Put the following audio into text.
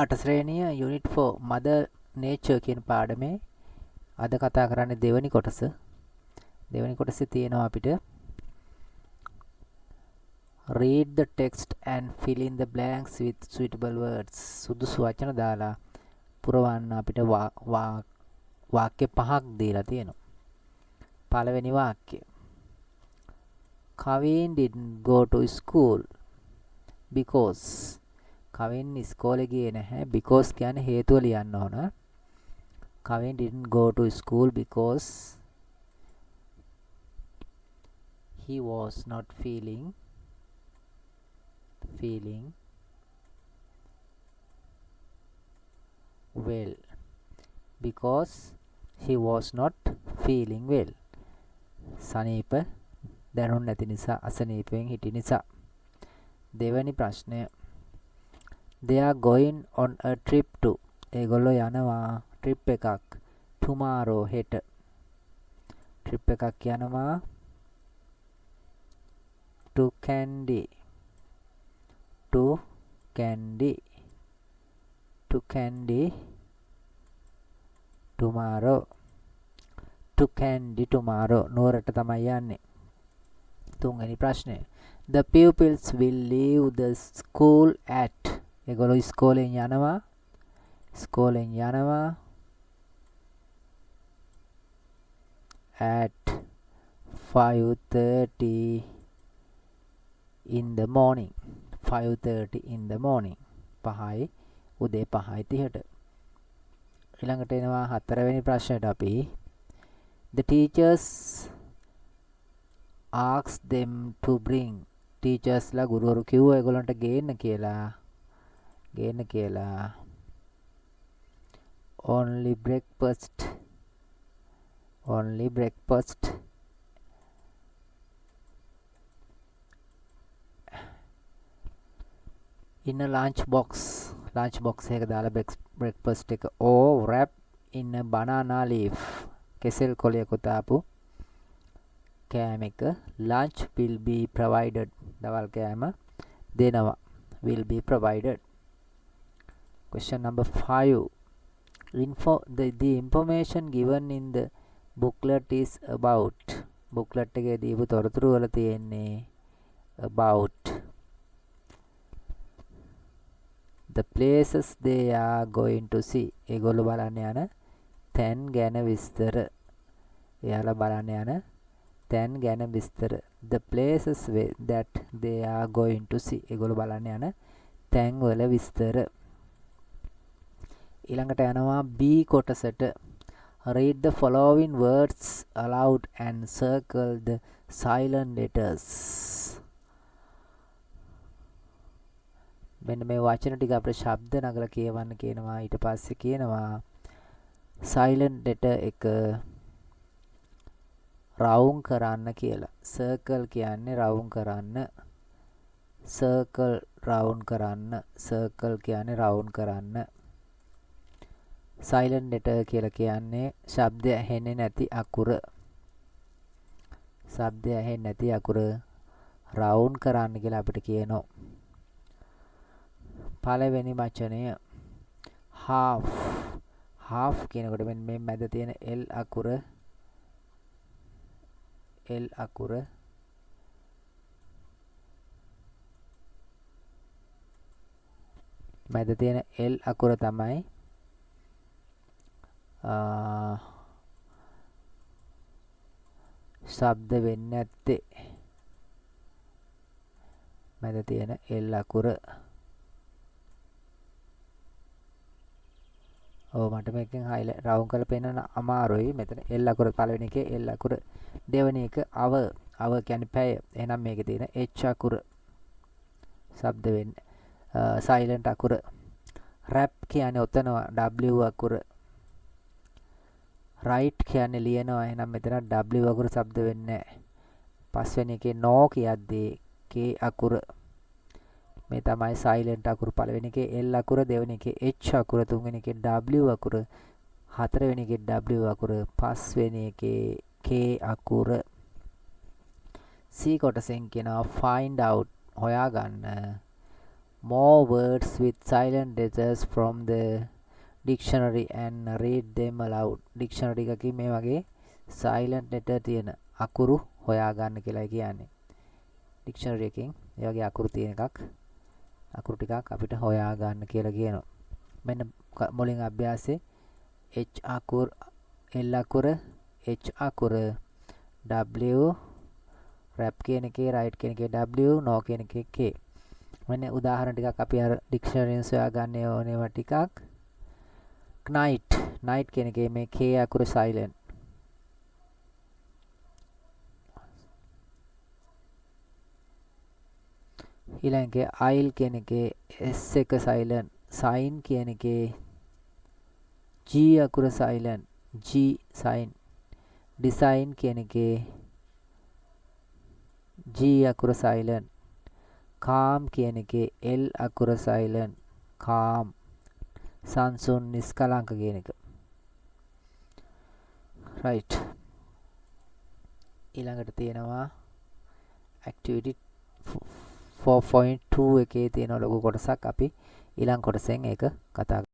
අට ශ්‍රේණිය unit 4 මදර් nature කියන පාඩමේ අද කතා කරන්නේ දෙවෙනි කොටස. දෙවෙනි කොටසේ තියෙනවා අපිට read the text and fill in the blanks with suitable words. සුදුසු වචන දාලා පුරවන්න අපිට වාක්‍ය පහක් දීලා තියෙනවා. පළවෙනි වාක්‍යය. Kavin didn't go to school because Kavin ඉස්කෝලේ ගියේ නැහැ. because කියන්නේ හේතුව ලියන්න ඕන. Kavin didn't go to school because he was not feeling well. Because he was not feeling well. සනීප දැනුන් නැති නිසා අසනීපයෙන් හිටි නිසා. දෙවැනි ප්‍රශ්නය. They are going on a trip to. ඒගොල්ලෝ යනවා trip එකක් tomorrow හෙට. trip එකක් යනවා to Kandy tomorrow. to Kandy tomorrow. නුවරට තමයි යන්නේ. තුන්වෙනි ප්‍රශ්නය. The pupils will leave the school at. ඒගොල්ලෝ ඉස්කෝලෙන් යනවා at 5:30 in the morning. 5:30 in the morning. උදේ 5:30ට. ඊළඟට එනවා හතරවෙනි ප්‍රශ්නයට අපි. The teachers asked them to bring. teachers ලා ගුරුවරු කිව්වා ඒගොල්ලන්ට ගේන්න කියලා. only breakfast in a lunch box එක දාලා breakfast එක or wrap in a banana leaf කෙසෙල් කොළයක දාපු කෑම එක. lunch will be provided. දවල් කෑම දෙනවා. will be provided. Question number 5. The information given in the booklet is about. booklet එකේ දීපු තොරතුරු වල තියෙන්නේ about the places they are going to see. ඒගොල්ලෝ බලන්න යන තැන් ගැන විස්තර. එයාලා බලන්න යන තැන් ගැන විස්තර. the places that they are going to see. ඒගොල්ලෝ බලන්න යන තැන් වල විස්තර. ඊළඟට යනවා B කොටසට. read the following words aloud and circle the silent letters. මෙන්න මේ වචන ටික අපේ ශබ්ද නගලා කියවන්න කියනවා. ඊට පස්සේ කියනවා silent letter එක රවුම් කරන්න කියලා. circle කියන්නේ රවුම් කරන්න. circle කියන්නේ රවුම් කරන්න. silent letter කියලා කියන්නේ ශබ්දය ඇහෙන්නේ නැති අකුර. රවුම් කරන්න කියලා අපිට කියනවා. පළවෙනි වචනය half කියනකොට මෙන්න මේ මැද තියෙන L අකුර මැද තියෙන L අකුර තමයි ශබ්ද වෙන්නේ නැත්තේ. මැද තියෙන L අකුර. මට මේකෙන් highlight රවුම් කරලා පෙන්නන්න අමාරුයි. මෙතන L අකුර පළවෙනි එකේ L අකුර. දෙවෙනි එක අව කියන්නේ පැය. එහෙනම් මේකේ තියෙන H අකුර ශබ්ද වෙන්නේ. silent අකුර. rap කියන්නේ ඔතනවා W අකුර. write කියන්නේ ලියනවා. එහෙනම් මෙතන W අකුර ශබ්ද වෙන්නේ නැහැ. පස්වෙනි එකේ no කියද්දී K අකුර. මේ තමයි silent අකුරු. පළවෙනි එකේ L අකුර, දෙවෙනි එකේ H අකුර, තුන්වෙනි එකේ W අකුර, හතරවෙනි එකේ W අකුර, පස්වෙනි එකේ K අකුර. C කොටසෙන් කියනවා find out හොයාගන්න more words with silent letters from the dictionary and read them aloud. dictionary එකකින් මේ වගේ silent letter තියෙන අකුරු හොයා ගන්න කියලායි කියන්නේ. dictionary එකකින් මේ වගේ අකුරු තියෙන අකුරු ටිකක් අපිට හොයා ගන්න කියලා කියනවා. මෙන්න මුලින් අභ්‍යාසයේ H අකුර L අකුර H අකුර W rap කියන එකේ right කියන එකේ W no කියන එකේ K. මෙන්න උදාහරණ ටිකක් අපි අර dictionary එකෙන් සොයා ගන්න ඕනේවා ටිකක්. night කියන එකේ මේ K අකුර silent. ඊළඟට aisle කියන එකේ S එක silent. sign කියන එකේ G අකුර silent. G sign. design කියන එකේ G අකුර silent. calm කියන එකේ L අකුර silent. calm. සංසුන් නිස්කලංක කියන එක. right. ඊළඟට තියෙනවා activity 4.2 එකේ තියෙන ලොකු කොටසක් අපි ඊළඟ කොටසෙන් ඒක කතා